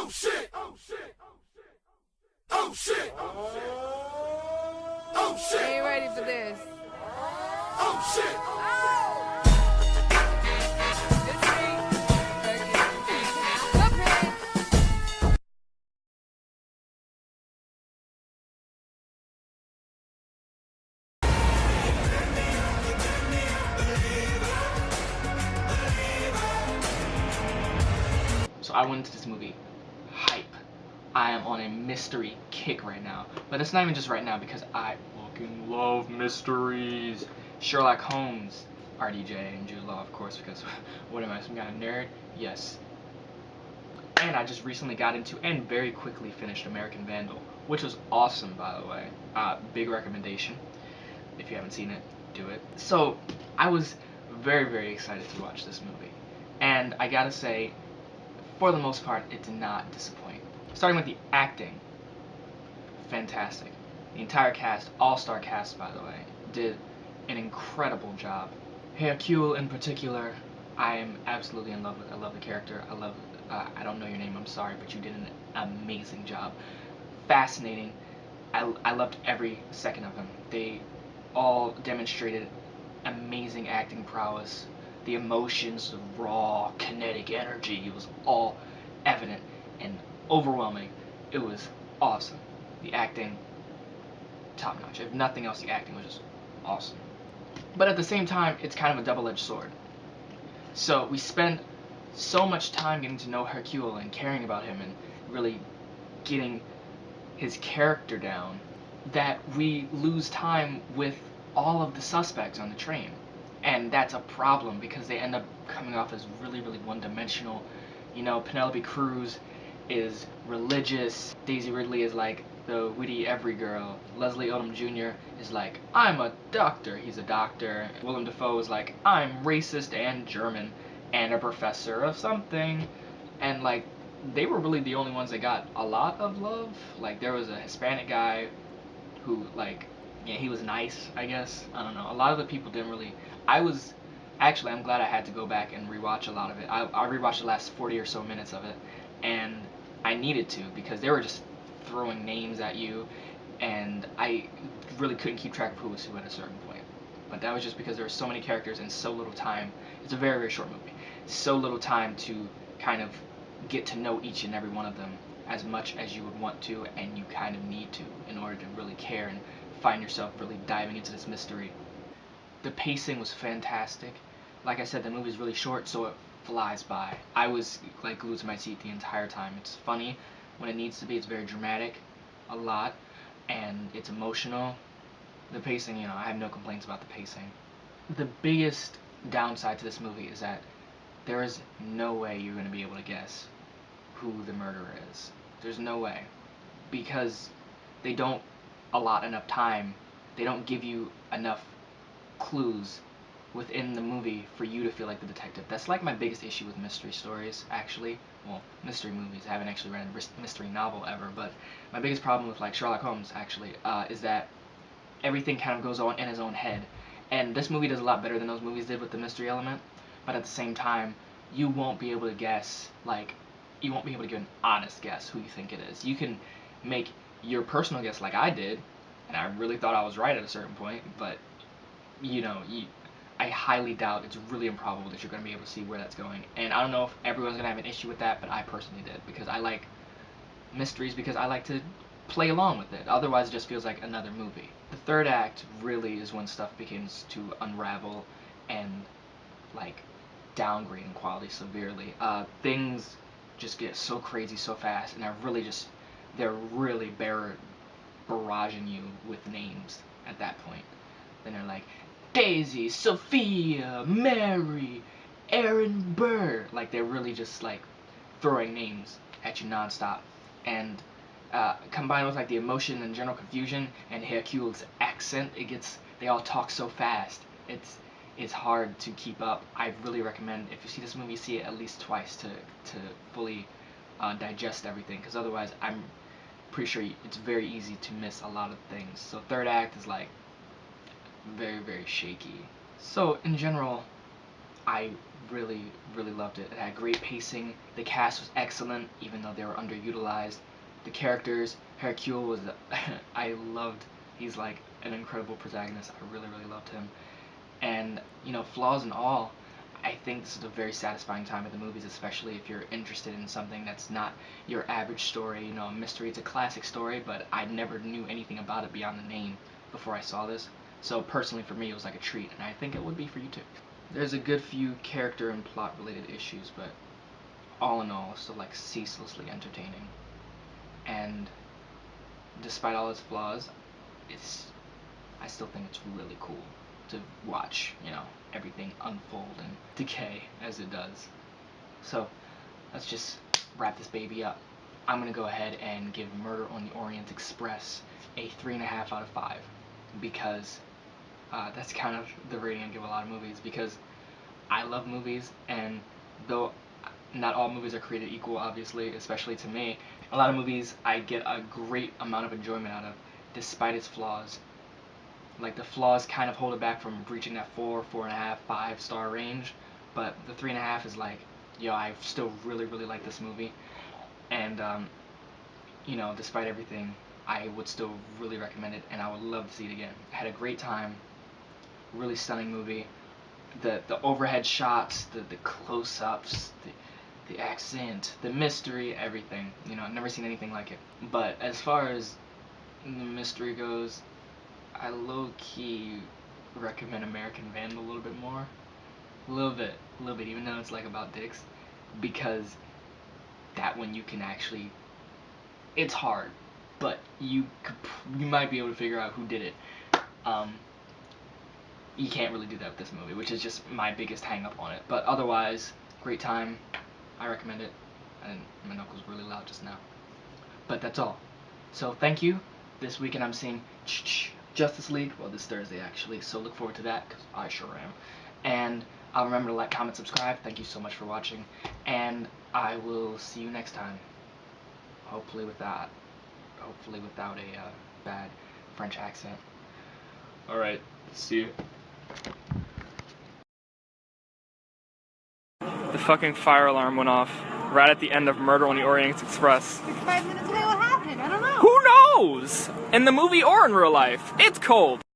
Oh shit! Oh shit! Oh shit! Oh shit! Ain't ready for this. Oh shit! So I went into this movie hype. I am on a mystery kick right now. But it's not even just right now because I fucking love mysteries. Sherlock Holmes, RDJ, and Jude Law, of course, because what am I, some kind of nerd? Yes. And I just recently got into and very quickly finished American Vandal, which was awesome, by the way. Big recommendation. If you haven't seen it, do it. So I was very, very excited to watch this movie. And I gotta say, for the most part, it did not disappoint. Starting with the acting, fantastic. The entire cast, all-star cast by the way, did an incredible job. Hercule in particular, I am absolutely in love with. I love the character. I don't know your name, I'm sorry, but you did an amazing job. Fascinating. I loved every second of him. They all demonstrated amazing acting prowess. The emotions, the raw kinetic energy, it was all evident and overwhelming. It was awesome. The acting, top notch. If nothing else, the acting was just awesome. But at the same time, it's kind of a double-edged sword. So we spend so much time getting to know Hercule and caring about him and really getting his character down that we lose time with all of the suspects on the train. And that's a problem because they end up coming off as really, really one-dimensional. You know, Penelope Cruz is religious. Daisy Ridley is like the witty every girl. Leslie Odom Jr. is like, I'm a doctor. He's a doctor. Willem Dafoe is like, I'm racist and German and a professor of something. And like, they were really the only ones that got a lot of love. Like, there was a Hispanic guy who, like, yeah, he was nice, I guess. I don't know. A lot of the people didn't really. I'm glad I had to go back and rewatch a lot of it. I rewatched the last 40 or so minutes of it, and I needed to because they were just throwing names at you, and I really couldn't keep track of who was who at a certain point. But that was just because there were so many characters and so little time. It's a very, very short movie. So little time to kind of get to know each and every one of them as much as you would want to, and you kind of need to in order to really care and find yourself really diving into this mystery. The pacing was fantastic. Like I said, the movie's really short, so it flies by. I was like glued to my seat the entire time. It's funny when it needs to be. It's very dramatic, a lot, and it's emotional. The pacing, you know, I have no complaints about the pacing. The biggest downside to this movie is that there is no way you're going to be able to guess who the murderer is. There's no way. Because they don't allot enough time. They don't give you enough clues within the movie for you to feel like the detective. That's like my biggest issue with mystery stories, actually. Well, mystery movies. I haven't actually read a mystery novel ever, but my biggest problem with like Sherlock Holmes, actually, is that everything kind of goes on in his own head. And this movie does a lot better than those movies did with the mystery element, but at the same time, you won't be able to guess, like, you won't be able to give an honest guess who you think it is. You can make your personal guess like I did, and I really thought I was right at a certain point, but, you know, I highly doubt, it's really improbable that you're going to be able to see where that's going. And I don't know if everyone's going to have an issue with that, but I personally did, because I like mysteries, because I like to play along with it. Otherwise, it just feels like another movie. The third act really is when stuff begins to unravel and, like, downgrade in quality severely. Things just get so crazy so fast, and they're really barraging you with names at that point. Then they're like, Daisy, Sophia, Mary, Aaron Burr. Like, they're really just, like, throwing names at you nonstop. And combined with, like, the emotion and general confusion and Hercule's accent, they all talk so fast. It's hard to keep up. I really recommend, if you see this movie, see it at least twice to fully digest everything, because otherwise I'm pretty sure it's very easy to miss a lot of things. So third act is like very, very shaky. So in general, I really, really loved it. It had great pacing. The cast was excellent, even though they were underutilized. The characters, Hercule was, I loved. He's like an incredible protagonist. I really, really loved him. And you know, flaws and all, I think this is a very satisfying time at the movies, especially if you're interested in something that's not your average story. You know, a mystery. It's a classic story, but I never knew anything about it beyond the name before I saw this. So personally, for me, it was like a treat, and I think it would be for you too. There's a good few character and plot related issues, but all in all, it's still like ceaselessly entertaining. And despite all its flaws, I still think it's really cool to watch, you know, everything unfold and decay as it does. So let's just wrap this baby up. I'm gonna go ahead and give Murder on the Orient Express a 3.5 out of 5 because that's kind of the rating I give a lot of movies, because I love movies, and though not all movies are created equal, obviously, especially to me, a lot of movies I get a great amount of enjoyment out of despite its flaws. Like, the flaws kind of hold it back from reaching that 4, 4.5, 5-star range, but the 3.5 is like, yo, I still really, really like this movie, and you know, despite everything, I would still really recommend it, and I would love to see it again. I had a great time. Really stunning movie. The overhead shots, the close-ups, the accent, the mystery, everything. You know, I've never seen anything like it. But as far as the mystery goes, I low-key recommend American Vandal a little bit more. A little bit, even though it's like about dicks, because that one you can actually, it's hard, but you might be able to figure out who did it. You can't really do that with this movie, which is just my biggest hang up on it. But otherwise, great time. I recommend it. And my knuckles really loud just now. But that's all. So thank you. This weekend I'm seeing Justice League. Well, this Thursday actually. So look forward to that, because I sure am. And remember to like, comment, subscribe. Thank you so much for watching. And I will see you next time. Hopefully without a bad French accent. Alright, see you. The fucking fire alarm went off right at the end of Murder on the Orient Express. 5 minutes ago, what happened? I don't know. Who knows? In the movie or in real life? It's cold.